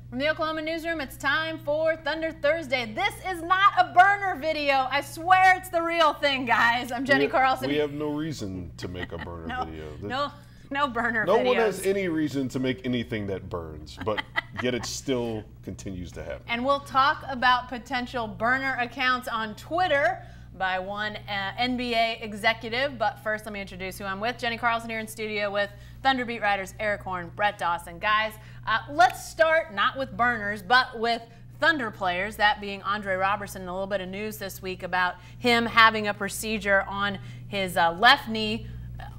From the Oklahoma newsroom, it's time for Thunder Thursday. This is not a burner video. I swear it's the real thing, guys. I'm Jenny Carlson. We have no reason to make a burner video. No burner videos. No one has any reason to make anything that burns, but yet it still continues to happen. And we'll talk about potential burner accounts on Twitter by one NBA executive. But first, let me introduce who I'm with. Jenny Carlson here in studio with Thunder beat writers Eric Horn, Brett Dawson. Guys, let's start not with burners, but with Thunder players, that being Andre Robertson. A little bit of news this week about him having a procedure on his left knee,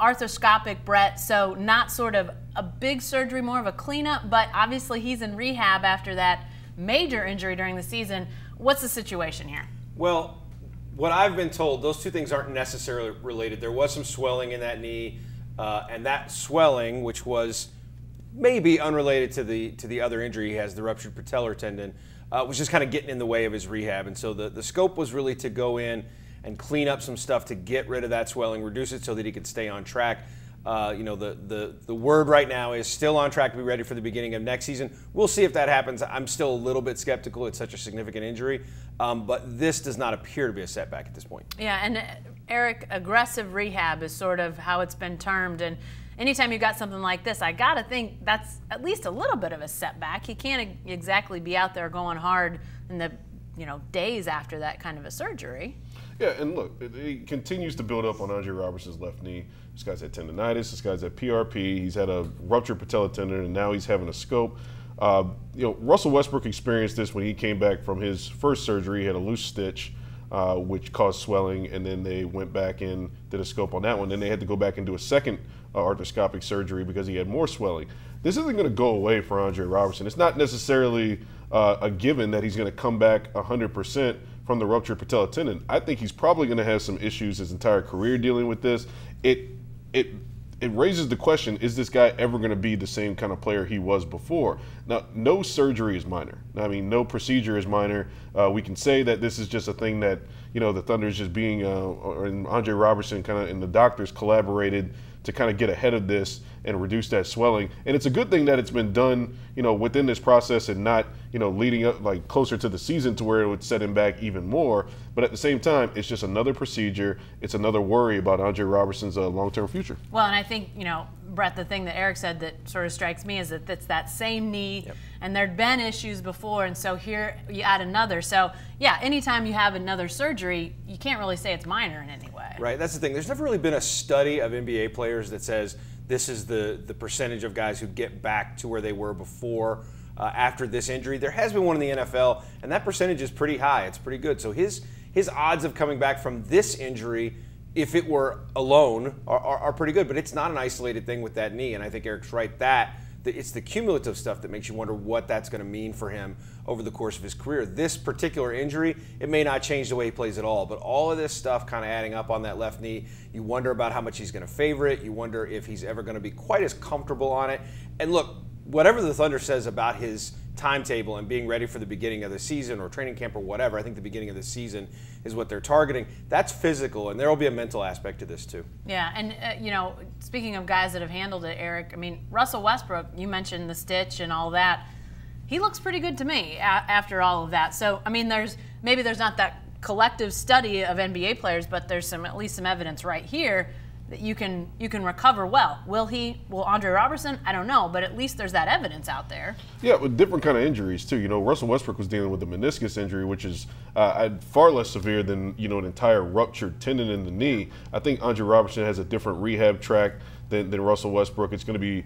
arthroscopic, Brett. So not sort of a big surgery, more of a cleanup, but obviously he's in rehab after that major injury during the season. What's the situation here? Well, what I've been told, those two things aren't necessarily related. There was some swelling in that knee, and that swelling, which was maybe unrelated to the other injury he has, the ruptured patellar tendon, was just kind of getting in the way of his rehab. And so the scope was really to go in and clean up some stuff to get rid of that swelling, reduce it so that he could stay on track. The word right now is still on track to be ready for the beginning of next season. We'll see if that happens. I'm still a little bit skeptical. It's such a significant injury, but this does not appear to be a setback at this point. Yeah, and Eric, aggressive rehab is sort of how it's been termed, and anytime you've got something like this, I got to think that's at least a little bit of a setback. He can't exactly be out there going hard in the days after that kind of a surgery. Yeah, and look, it continues to build up on Andre Robertson's left knee. This guy's had tendonitis. This guy's had PRP. He's had a ruptured patellar tendon, and now he's having a scope. Russell Westbrook experienced this when he came back from his first surgery. He had a loose stitch, which caused swelling, and then they went back and did a scope on that one. Then they had to go back and do a second arthroscopic surgery because he had more swelling. This isn't going to go away for Andre Robertson. It's not necessarily a given that he's going to come back 100% from the ruptured patellar tendon. I think he's probably going to have some issues his entire career dealing with this. It raises the question, is this guy ever going to be the same kind of player he was before? Now, no surgery is minor. I mean, no procedure is minor. We can say that this is just a thing that, the Thunder is just being, and Andre Robertson kind of and the doctors collaborated to kind of get ahead of this and reduce that swelling. And it's a good thing that it's been done, within this process and not, leading up like closer to the season to where it would set him back even more. But at the same time, it's just another procedure. It's another worry about Andre Robertson's long-term future. Well, and I think, Brett, the thing that Eric said that sort of strikes me is that it's that same knee, yep. And there'd been issues before, and so here you add another. So, yeah, anytime you have another surgery, you can't really say it's minor in any way. Right, that's the thing. There's never really been a study of NBA players that says this is the percentage of guys who get back to where they were before after this injury. There has been one in the NFL, and that percentage is pretty high. It's pretty good. So his odds of coming back from this injury, if it were alone, are pretty good. But it's not an isolated thing with that knee, and I think Eric's right that it's the cumulative stuff that makes you wonder what that's going to mean for him over the course of his career. This particular injury, it may not change the way he plays at all, but all of this stuff kind of adding up on that left knee, you wonder about how much he's going to favor it. You wonder if he's ever going to be quite as comfortable on it. And look, whatever the Thunder says about his timetable and being ready for the beginning of the season or training camp or whatever, I think the beginning of the season is what they're targeting. That's physical, and there will be a mental aspect to this too. Yeah, and speaking of guys that have handled it, Eric, I mean, Russell Westbrook, you mentioned the stitch and all that. He looks pretty good to me after all of that. So, I mean, maybe there's not that collective study of NBA players, but there's at least some evidence right here that you can recover well. Will Andre Robertson? I don't know, but at least there's that evidence out there. Yeah, with different kind of injuries too. Russell Westbrook was dealing with a meniscus injury, which is far less severe than an entire ruptured tendon in the knee. I think Andre Robertson has a different rehab track than Russell Westbrook. It's going to be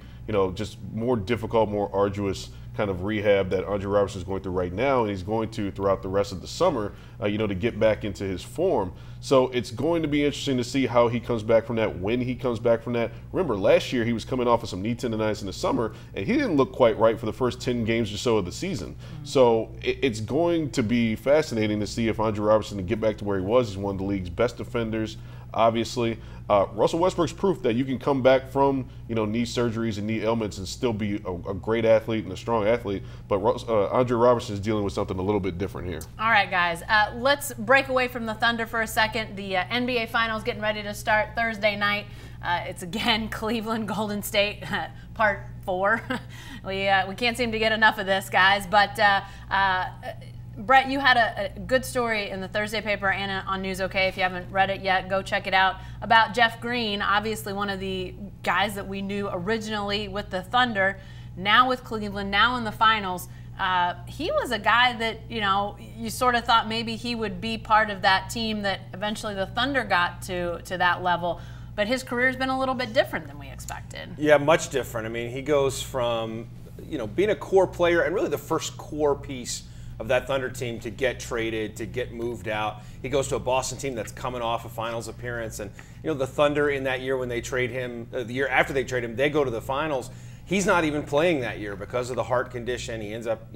just more difficult, more arduous kind of rehab that Andre Robertson is going through right now, and he's going to throughout the rest of the summer, to get back into his form. So it's going to be interesting to see how he comes back from that, when he comes back from that. Remember, last year he was coming off of some knee tendonitis in the summer, and he didn't look quite right for the first 10 games or so of the season. Mm-hmm. So it's going to be fascinating to see if Andre Robertson can get back to where he was. He's one of the league's best defenders, obviously. Russell Westbrook's proof that you can come back from knee surgeries and knee ailments and still be a great athlete and a strong athlete. But Andre Robertson is dealing with something a little bit different here. All right, guys, let's break away from the Thunder for a second. The NBA Finals getting ready to start Thursday night. It's again Cleveland, Golden State, part 4. we can't seem to get enough of this, guys. But Brett, you had a good story in the Thursday paper and on News OK. If you haven't read it yet, go check it out, about Jeff Green, obviously one of the guys that we knew originally with the Thunder, now with Cleveland, now in the finals. He was a guy that, you sort of thought maybe he would be part of that team that eventually the Thunder got to that level. But his career's been a little bit different than we expected. Yeah, much different. I mean, he goes from, being a core player and really the first core piece of that Thunder team to get traded, to get moved out. He goes to a Boston team that's coming off a finals appearance. And, the Thunder in that year when they trade him, the year after they trade him, they go to the finals. He's not even playing that year because of the heart condition. He ends up,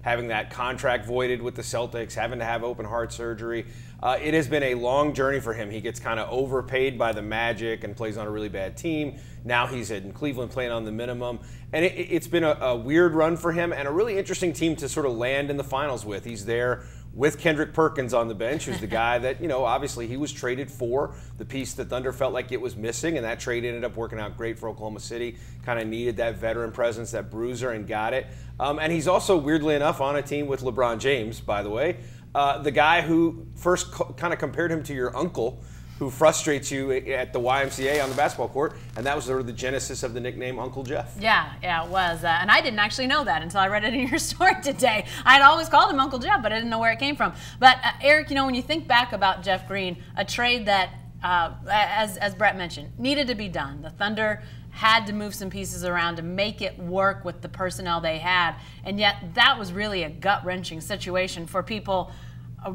having that contract voided with the Celtics, having to have open heart surgery. It has been a long journey for him. He gets kind of overpaid by the Magic and plays on a really bad team. Now he's in Cleveland playing on the minimum. And it's been a weird run for him and a really interesting team to sort of land in the finals with. He's there with Kendrick Perkins on the bench, who's the guy that, obviously he was traded for, the piece that Thunder felt like it was missing, and that trade ended up working out great for Oklahoma City. Kind of needed that veteran presence, that bruiser, and got it. And he's also, weirdly enough, on a team with LeBron James, by the way, the guy who first kind of compared him to your uncle, who frustrates you at the YMCA on the basketball court, and that was sort of the genesis of the nickname Uncle Jeff. Yeah, it was. And I didn't actually know that until I read it in your story today. I'd always called him Uncle Jeff, but I didn't know where it came from. But Eric, when you think back about Jeff Green, a trade that, as Brett mentioned, needed to be done. The Thunder had to move some pieces around to make it work with the personnel they had, and yet that was really a gut-wrenching situation for people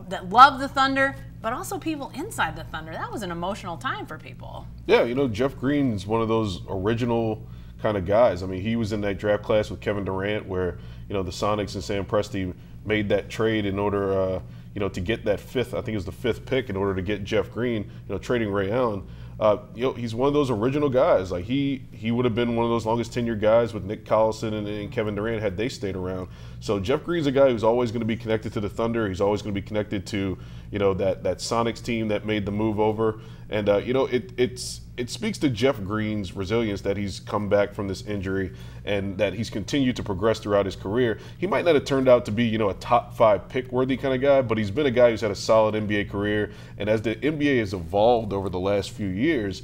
that love the Thunder, but also people inside the Thunder. That was an emotional time for people. Yeah, Jeff Green is one of those original kind of guys. I mean, he was in that draft class with Kevin Durant where, the Sonics and Sam Presti made that trade in order, to get that fifth, I think it was the 5th pick, in order to get Jeff Green, trading Ray Allen. He's one of those original guys. Like he would have been one of those longest tenured guys with Nick Collison and Kevin Durant had they stayed around. So Jeff Green's a guy who's always going to be connected to the Thunder. He's always going to be connected to that Sonics team that made the move over. And it speaks to Jeff Green's resilience that he's come back from this injury and that he's continued to progress throughout his career. He might not have turned out to be a top 5 pick worthy kind of guy, but he's been a guy who's had a solid NBA career. And as the NBA has evolved over the last few years,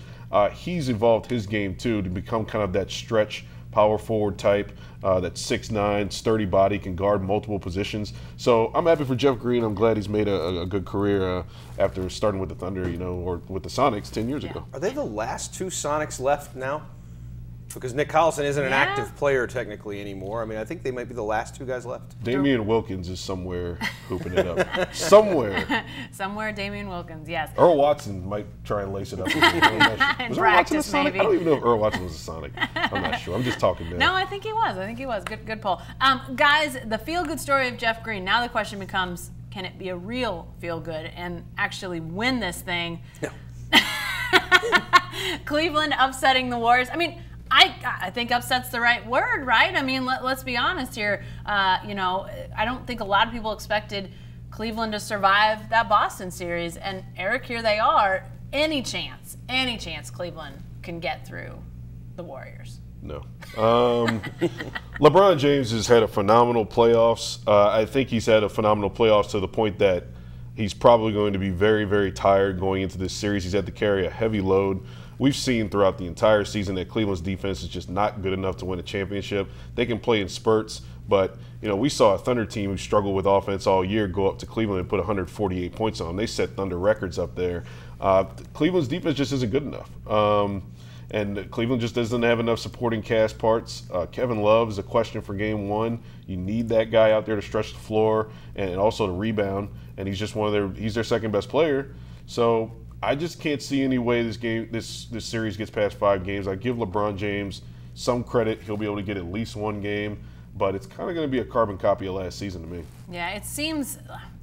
he's evolved his game too to become kind of that stretch power forward type, that 6'9", sturdy body, can guard multiple positions. So I'm happy for Jeff Green. I'm glad he's made a good career after starting with the Thunder, or with the Sonics 10 years ago. Are they the last 2 Sonics left now? Because Nick Collison isn't an active player technically anymore. I mean, I think they might be the last 2 guys left. Damian Wilkins is somewhere hooping it up. Somewhere. Somewhere, Damian Wilkins, yes. Earl Watson might try and lace it up. Was Earl Watson a Sonic? Maybe. I don't even know if Earl Watson was a Sonic. I'm not sure. I'm just talking now. No, I think he was. Good poll. Guys, the feel-good story of Jeff Green. Now the question becomes, can it be a real feel-good and actually win this thing? No. Cleveland upsetting the Warriors. I mean, I think upset's the right word, right? I mean, let's be honest here. I don't think a lot of people expected Cleveland to survive that Boston series. And Eric, here they are. Any chance Cleveland can get through the Warriors? No. LeBron James has had a phenomenal playoffs. I think he's had a phenomenal playoffs to the point that he's probably going to be very, very tired going into this series. He's had to carry a heavy load. We've seen throughout the entire season that Cleveland's defense is just not good enough to win a championship. They can play in spurts, but we saw a Thunder team who struggled with offense all year go up to Cleveland and put 148 points on them. They set Thunder records up there. Cleveland's defense just isn't good enough. And Cleveland just doesn't have enough supporting cast parts. Kevin Love is a question for Game 1. You need that guy out there to stretch the floor and also to rebound. And he's just he's their second best player. So I just can't see any way this series gets past 5 games. I give LeBron James some credit. He'll be able to get at least 1 game, but it's kind of going to be a carbon copy of last season to me. Yeah, it seems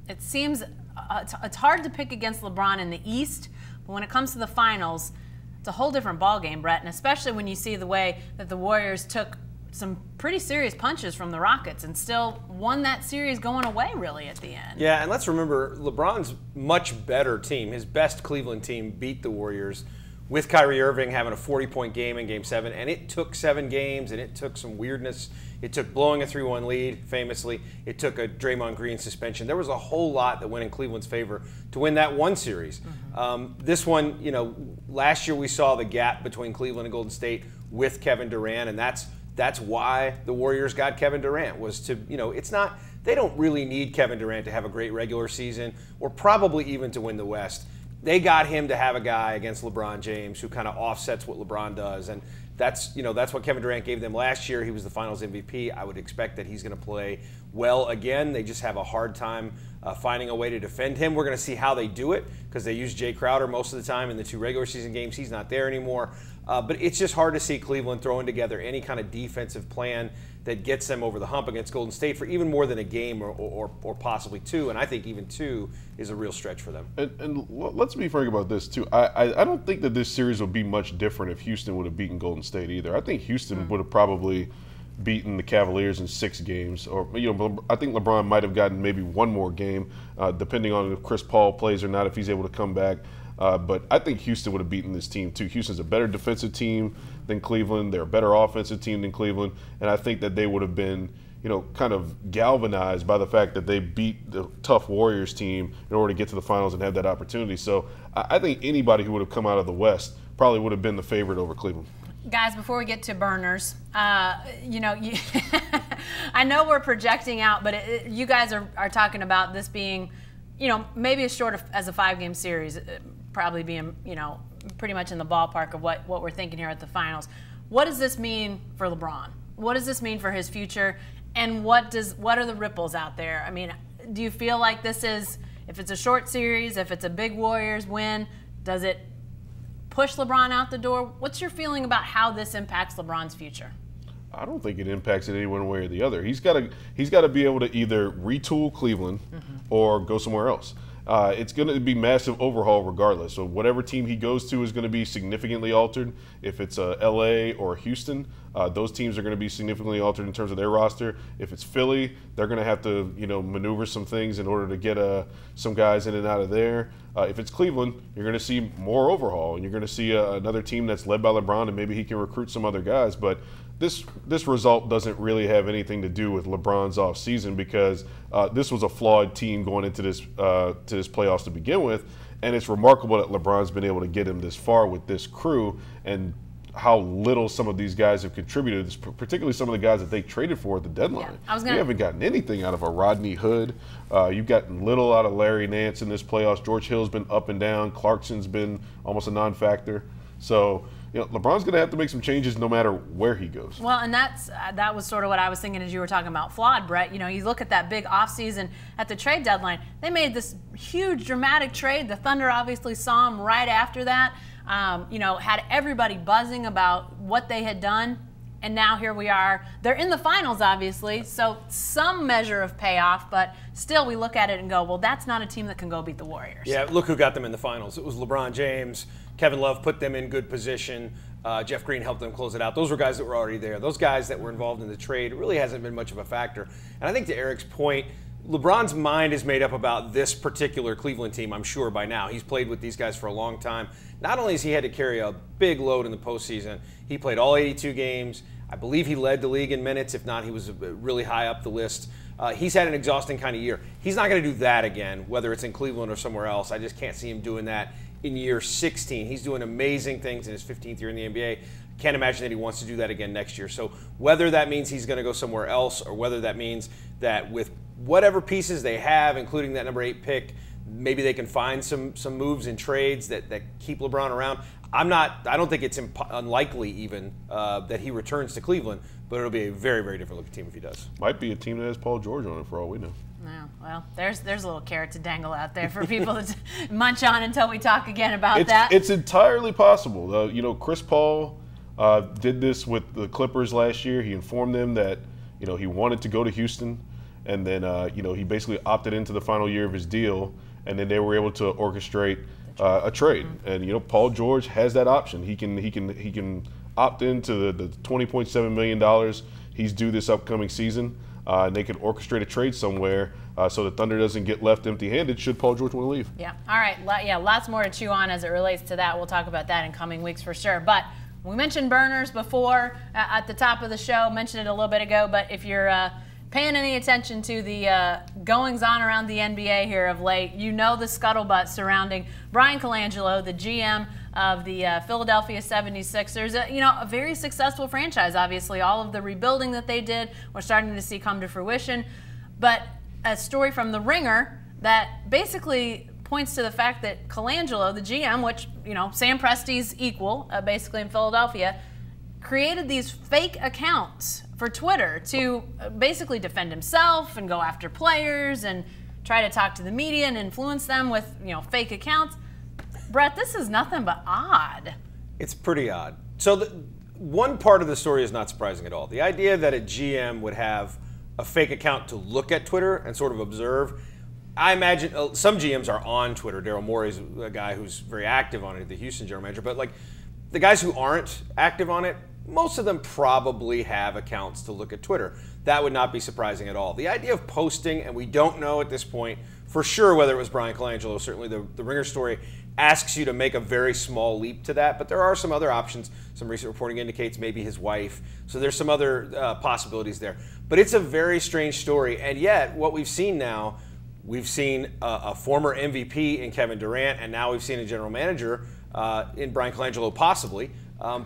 it's hard to pick against LeBron in the East, but when it comes to the finals, it's a whole different ballgame, Brett, and especially when you see the way that the Warriors took some pretty serious punches from the Rockets and still won that series going away really at the end. Yeah, and let's remember LeBron's much better team, his best Cleveland team, beat the Warriors with Kyrie Irving having a 40-point game in Game 7, and it took 7 games, and it took some weirdness. It took blowing a 3-1 lead, famously. It took a Draymond Green suspension. There was a whole lot that went in Cleveland's favor to win that one series. This one, last year we saw the gap between Cleveland and Golden State with Kevin Durant, and that's why the Warriors got Kevin Durant, was to, it's not, they don't really need Kevin Durant to have a great regular season or probably even to win the West. They got him to have a guy against LeBron James who kind of offsets what LeBron does, and that's what Kevin Durant gave them last year. He was the Finals MVP. I would expect that he's going to play well again. They just have a hard time finding a way to defend him. We're going to see how they do it because they use Jay Crowder most of the time in the 2 regular season games. He's not there anymore. But it's just hard to see Cleveland throwing together any kind of defensive plan that gets them over the hump against Golden State for even more than a game or possibly 2. And I think even 2 is a real stretch for them. And let's be frank about this, too. I don't think that this series would be much different if Houston would have beaten Golden State either. I think Houston would have probably beaten the Cavaliers in 6 games. Or, I think LeBron might have gotten maybe 1 more game, depending on if Chris Paul plays or not, if he's able to come back. But I think Houston would have beaten this team, too. Houston's a better defensive team than Cleveland. They're a better offensive team than Cleveland. And I think that they would have been, kind of galvanized by the fact that they beat the tough Warriors team in order to get to the finals and have that opportunity. So I think anybody who would have come out of the West probably would have been the favorite over Cleveland. Guys, before we get to burners, I know we're projecting out, but you guys are talking about this being, maybe as short as a 5-game series, probably being, pretty much in the ballpark of what we're thinking here at the finals. What does this mean for LeBron? What does this mean for his future? And what are the ripples out there? I mean, do you feel like this is, if it's a short series, if it's a big Warriors win, does it push LeBron out the door? What's your feeling about how this impacts LeBron's future? I don't think it impacts it any one way or the other. He's got to be able to either retool Cleveland or go somewhere else. It's going to be massive overhaul regardless. So whatever team he goes to is going to be significantly altered. If it's LA or Houston, those teams are going to be significantly altered in terms of their roster. If it's Philly, they're going to have to maneuver some things in order to get some guys in and out of there. If it's Cleveland, you're going to see more overhaul, and you're going to see another team that's led by LeBron, and maybe he can recruit some other guys. But this result doesn't really have anything to do with LeBron's offseason because this was a flawed team going into this playoffs to begin with, and it's remarkable that LeBron's been able to get him this far with this crew and how little some of these guys have contributed, particularly some of the guys that they traded for at the deadline. Yeah, you haven't gotten anything out of a Rodney Hood. You've gotten little out of Larry Nance in this playoffs. George Hill's been up and down. Clarkson's been almost a non-factor. So LeBron's going to have to make some changes no matter where he goes. Well, and that was sort of what I was thinking as you were talking about flawed, Brett. You look at that big offseason at the trade deadline. They made this huge, dramatic trade. The Thunder obviously saw him right after that. Had everybody buzzing about what they had done. And now here we are. They're in the finals, obviously, so some measure of payoff, but still we look at it and go, well, that's not a team that can go beat the Warriors. Yeah, look who got them in the finals. It was LeBron James. Kevin Love put them in good position. Jeff Green helped them close it out. Those were guys that were already there. Those guys that were involved in the trade really hasn't been much of a factor. And I think to Eric's point, LeBron's mind is made up about this particular Cleveland team, I'm sure, by now. He's played with these guys for a long time. Not only has he had to carry a big load in the postseason, he played all 82 games. I believe he led the league in minutes. If not, he was really high up the list. He's had an exhausting kind of year. He's not going to do that again, whether it's in Cleveland or somewhere else. I just can't see him doing that in year 16. He's doing amazing things in his 15th year in the NBA. Can't imagine that he wants to do that again next year. So whether that means he's going to go somewhere else or whether that means that with whatever pieces they have, including that number 8 pick, maybe they can find some moves and trades that keep LeBron around. I don't think it's unlikely even that he returns to Cleveland, but it'll be a very, very different looking team if he does. Might be a team that has Paul George on it for all we know. Yeah, well, there's a little carrot to dangle out there for people to munch on until we talk again about that. It's entirely possible. Chris Paul did this with the Clippers last year. He informed them that he wanted to go to Houston, and then he basically opted into the final year of his deal, and then they were able to orchestrate a trade. And Paul George has that option. He can opt into the $20.7 million he's due this upcoming season. and they can orchestrate a trade somewhere so the Thunder doesn't get left empty-handed should Paul George want to leave. Yeah. All right. Yeah, lots more to chew on as it relates to that. We'll talk about that in coming weeks for sure. But we mentioned burners before at the top of the show, mentioned it a little bit ago, but if you're paying any attention to the goings-on around the NBA here of late, you know the scuttlebutt surrounding Brian Colangelo, the GM of the Philadelphia 76ers. A very successful franchise, obviously. All of the rebuilding that they did, we're starting to see come to fruition. But a story from The Ringer that basically points to the fact that Colangelo, the GM, which, Sam Presti's equal, basically in Philadelphia, created these fake accounts for Twitter to basically defend himself and go after players and try to talk to the media and influence them with, fake accounts. Brett, this is nothing but odd. It's pretty odd. So one part of the story is not surprising at all. The idea that a GM would have a fake account to look at Twitter and sort of observe. I imagine some GMs are on Twitter. Daryl Morey's a guy who's very active on it, the Houston general manager. But the guys who aren't active on it, most of them probably have accounts to look at Twitter. That would not be surprising at all. The idea of posting, and we don't know at this point for sure whether it was Brian Colangelo, certainly the Ringer story asks you to make a very small leap to that, but there are some other options. Some recent reporting indicates maybe his wife. So there's some other possibilities there. But it's a very strange story, and yet what we've seen now, we've seen a former MVP in Kevin Durant, and now we've seen a general manager in Brian Colangelo possibly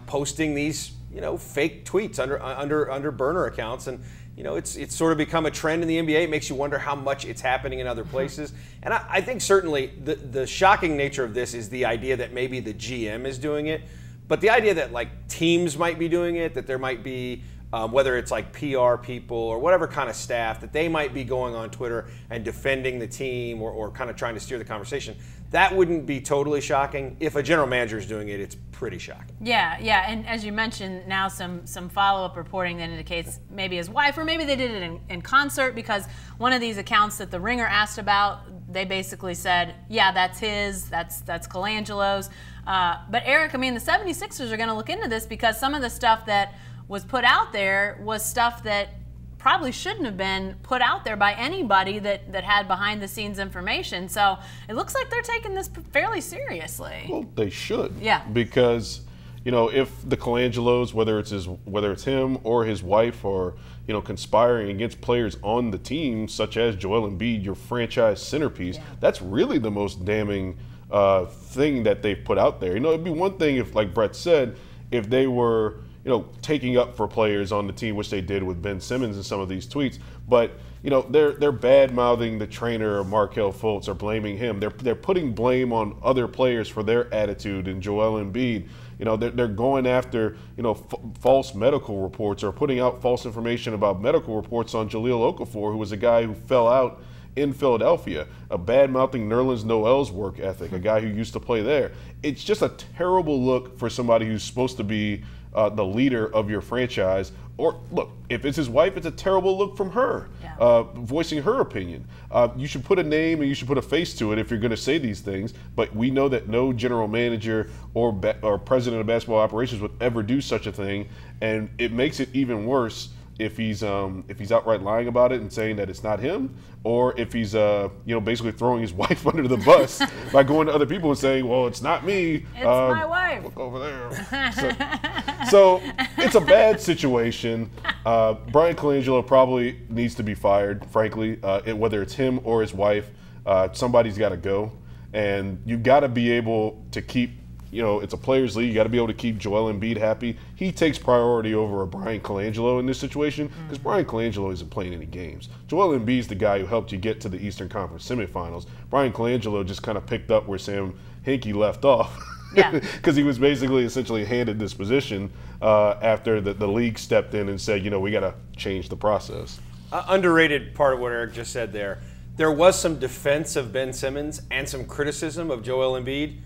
posting these fake tweets under burner accounts, and it's sort of become a trend in the NBA. It makes you wonder how much it's happening in other places. And I think certainly the shocking nature of this is the idea that maybe the GM is doing it, but the idea that teams might be doing it, that there might be whether it's PR people or whatever kind of staff, that they might be going on Twitter and defending the team or kind of trying to steer the conversation. That wouldn't be totally shocking. If a general manager is doing it, it's pretty shocking. Yeah, and as you mentioned, now some follow-up reporting that indicates maybe his wife, or maybe they did it in concert, because one of these accounts that the Ringer asked about, they basically said, yeah, that's his, that's Colangelo's. But Eric, the 76ers are going to look into this, because some of the stuff that was put out there was stuff that probably shouldn't have been put out there by anybody that had behind-the-scenes information. So it looks like they're taking this fairly seriously. Well, they should. Yeah. Because, if the Colangelos, whether it's him or his wife, or conspiring against players on the team, such as Joel Embiid, your franchise centerpiece, that's really the most damning thing that they've put out there. It'd be one thing if, like Brett said, if they were taking up for players on the team, which they did with Ben Simmons in some of these tweets. But, they're bad-mouthing the trainer, Markelle Fultz, or blaming him. They're putting blame on other players for their attitude, and Joel Embiid. They're going after, false medical reports, or putting out false information about medical reports on Jahlil Okafor, who was a guy who fell out in Philadelphia, a bad-mouthing Nerlens Noel's work ethic, a guy who used to play there. It's just a terrible look for somebody who's supposed to be the leader of your franchise. Or look, if it's his wife, it's a terrible look from her, voicing her opinion. You should put a name and you should put a face to it if you're going to say these things. But we know that no general manager or president of basketball operations would ever do such a thing, and it makes it even worse if he's outright lying about it and saying that it's not him, or if he's basically throwing his wife under the bus by going to other people and saying, well, it's not me, it's my wife, look over there. So it's a bad situation. Brian Colangelo probably needs to be fired, frankly, whether it's him or his wife. Somebody's got to go, and you've got to be able to keep, it's a players' league. You got to be able to keep Joel Embiid happy. He takes priority over a Brian Colangelo in this situation, because Brian Colangelo isn't playing any games. Joel Embiid's the guy who helped you get to the Eastern Conference semifinals. Brian Colangelo just kind of picked up where Sam Hinkie left off. Yeah. Because he was basically essentially handed this position after the league stepped in and said, we got to change the process. Underrated part of what Eric just said there. There was some defense of Ben Simmons and some criticism of Joel Embiid.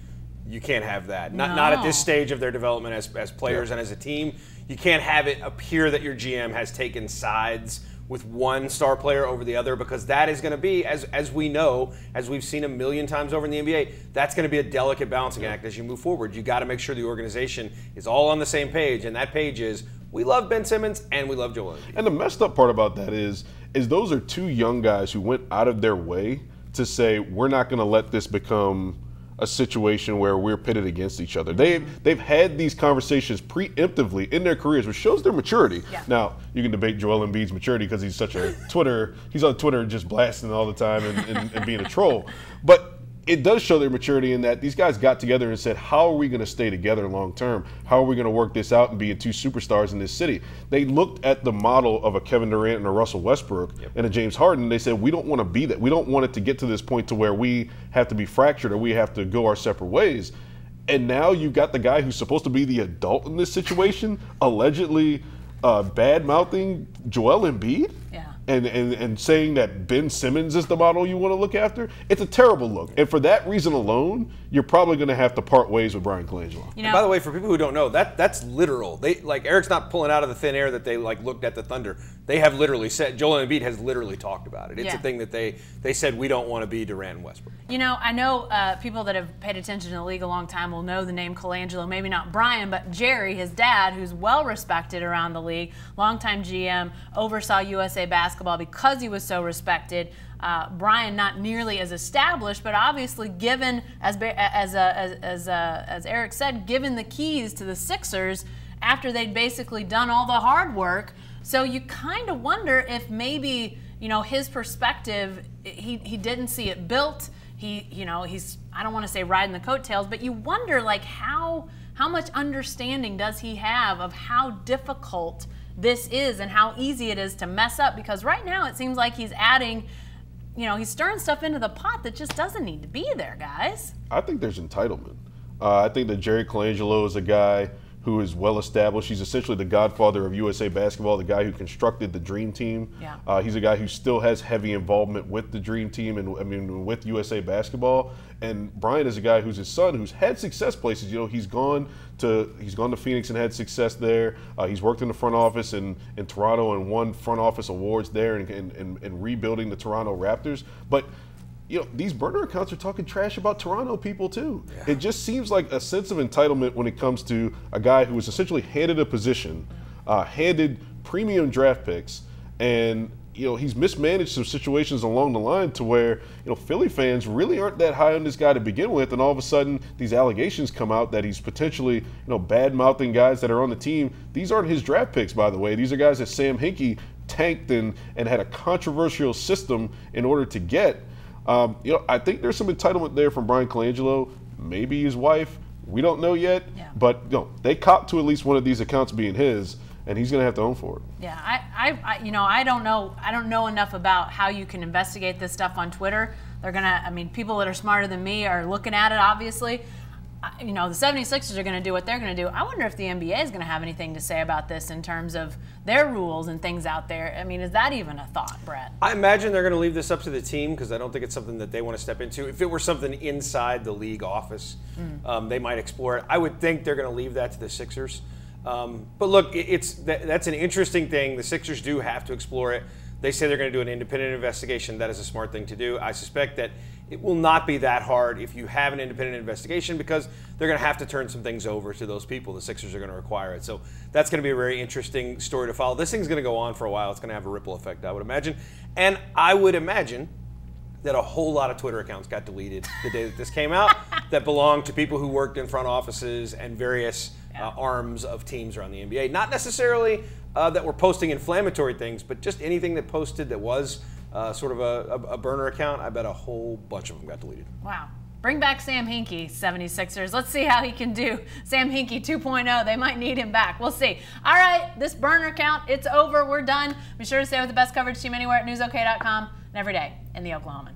You can't have that. Not at this stage of their development as players and as a team. You can't have it appear that your GM has taken sides with one star player over the other, because that is going to be, as we know, as we've seen a million times over in the NBA, that's going to be a delicate balancing act as you move forward. You got to make sure the organization is all on the same page, and that page is we love Ben Simmons and we love Joel Embiid. And the messed up part about that is those are two young guys who went out of their way to say, we're not going to let this become a situation where we're pitted against each other. They've had these conversations preemptively in their careers, which shows their maturity. Yeah. Now, you can debate Joel Embiid's maturity because he's such a he's on Twitter just blasting all the time and being a troll. But it does show their maturity in that these guys got together and said, how are we going to stay together long term? How are we going to work this out and be two superstars in this city? They looked at the model of a Kevin Durant and a Russell Westbrook and a James Harden. And they said, we don't want to be that. We don't want it to get to this point to where we have to be fractured or we have to go our separate ways. And now you've got the guy who's supposed to be the adult in this situation, allegedly bad-mouthing Joel Embiid. Yeah. And saying that Ben Simmons is the model you want to look after, it's a terrible look. And for that reason alone, you're probably going to have to part ways with Brian Colangelo. You know, by the way, for people who don't know, that's literal. They Eric's not pulling out of the thin air that they looked at the Thunder. They have literally said, Joel Embiid has literally talked about it. It's a thing that they said, we don't want to be Durant and Westbrook. You know, I know people that have paid attention to the league a long time will know the name Colangelo. Maybe not Brian, but Jerry, his dad, who's well respected around the league, longtime GM, oversaw USA basketball because he was so respected. Brian, not nearly as established, but obviously given, as Eric said, given the keys to the Sixers after they'd basically done all the hard work. So you kind of wonder if maybe, you know, his perspective, he didn't see it built. He's I don't want to say riding the coattails, but you wonder like how much understanding does he have of how difficult this is and how easy it is to mess up, because right now it seems like he's adding, you know, he's stirring stuff into the pot that just doesn't need to be there, guys. I think there's entitlement. I think that Jerry Colangelo is a guy who is well established. He's essentially the godfather of USA basketball, the guy who constructed the Dream Team. Yeah. He's a guy who still has heavy involvement with the Dream Team and with USA basketball. And Brian is a guy who's his son, who's had success places. You know, he's gone to Phoenix and had success there. He's worked in the front office in Toronto and won front office awards there and rebuilding the Toronto Raptors. But you know, these burner accounts are talking trash about Toronto people too. Yeah. It just seems like a sense of entitlement when it comes to a guy who was essentially handed a position, handed premium draft picks, and you know, he's mismanaged some situations along the line to where, you know, Philly fans really aren't that high on this guy to begin with, and all of a sudden these allegations come out that he's potentially, you know, bad-mouthing guys that are on the team. These aren't his draft picks, by the way. These are guys that Sam Hinkie tanked and had a controversial system in order to get. You know, I think there's some entitlement there from Brian Colangelo, maybe his wife. We don't know yet, but you know, they copped to at least one of these accounts being his, and he's going to have to own for it. Yeah, I don't know enough about how you can investigate this stuff on Twitter. They're gonna, I mean, people that are smarter than me are looking at it, obviously. You know, the 76ers are going to do what they're going to do. I wonder if the NBA is going to have anything to say about this in terms of their rules and things out there. I mean, is that even a thought, Brett? I imagine they're going to leave this up to the team because I don't think it's something that they want to step into. If it were something inside the league office, they might explore it. I would think they're going to leave that to the Sixers. But look, that's an interesting thing. The Sixers do have to explore it. They say they're going to do an independent investigation. That is a smart thing to do. I suspect that it will not be that hard if you have an independent investigation because they're going to have to turn some things over to those people. The Sixers are going to require it. So that's going to be a very interesting story to follow. This thing's going to go on for a while. It's going to have a ripple effect, I would imagine. And I would imagine that a whole lot of Twitter accounts got deleted the day that this came out that belonged to people who worked in front offices and various arms of teams around the NBA. Not necessarily that were posting inflammatory things, but just anything that posted that was sort of a burner account. I bet a whole bunch of them got deleted. Wow. Bring back Sam Hinkie, 76ers. Let's see how he can do. Sam Hinkie 2.0. They might need him back. We'll see. All right, this burner account, it's over. We're done. Be sure to stay with the best coverage team anywhere at newsok.com and every day in the Oklahoman.